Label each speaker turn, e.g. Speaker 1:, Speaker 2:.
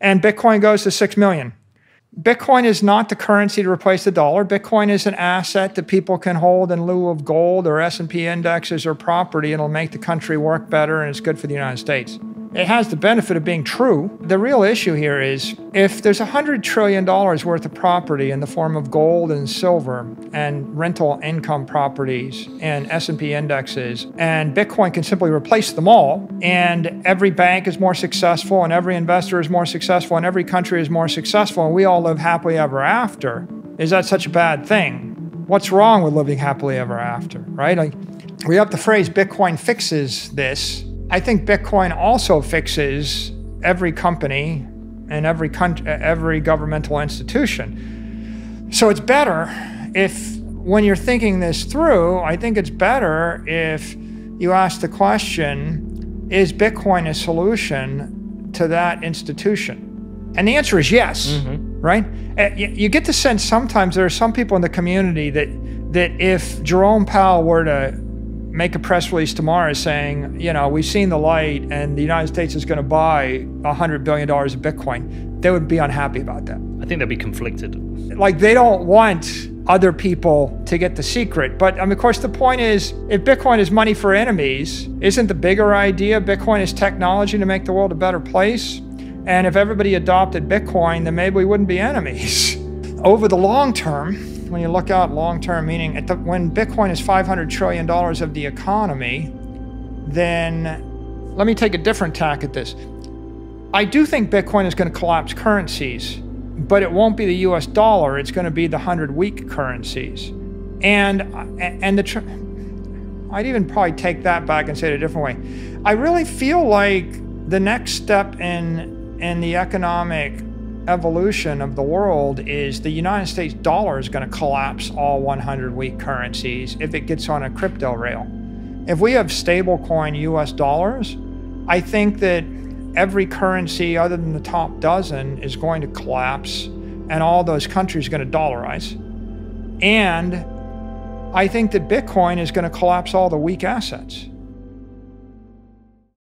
Speaker 1: and Bitcoin goes to 6 million. Bitcoin is not the currency to replace the dollar. Bitcoin is an asset that people can hold in lieu of gold or S&P indexes or property. It'll make the country work better, and it's good for the United States. It has the benefit of being true. The real issue here is if there's $100 trillion worth of property in the form of gold and silver and rental income properties and S&P indexes, and Bitcoin can simply replace them all, and every bank is more successful, and every investor is more successful, and every country is more successful, and we all live happily ever after, is that such a bad thing? What's wrong with living happily ever after, right? Like, we have the phrase Bitcoin fixes this. I think Bitcoin also fixes every company and every governmental institution. So it's better if, when you're thinking this through, I think it's better if you ask the question, is Bitcoin a solution to that institution? And the answer is yes, right? You get the sense sometimes there are some people in the community that if Jerome Powell were to make a press release tomorrow saying, you know, we've seen the light and the United States is going to buy $100 billion of Bitcoin, they would be unhappy about that.
Speaker 2: I think they'll be conflicted.
Speaker 1: Like, they don't want other people to get the secret. But I mean, of course, the point is, if Bitcoin is money for enemies, isn't the bigger idea Bitcoin is technology to make the world a better place? And if everybody adopted Bitcoin, then maybe we wouldn't be enemies. Over the long term, when you look out long-term, meaning when Bitcoin is $500 trillion of the economy, then let me take a different tack at this. I do think Bitcoin is going to collapse currencies, but it won't be the US dollar. It's going to be the 100-week currencies. And I'd even probably take that back and say it a different way. I really feel like the next step in the economic evolution of the world is the United States dollar is going to collapse all 100-week currencies if it gets on a crypto rail. If we have stablecoin US dollars, I think that every currency other than the top dozen is going to collapse, and all those countries are going to dollarize. And I think that Bitcoin is going to collapse all the weak assets.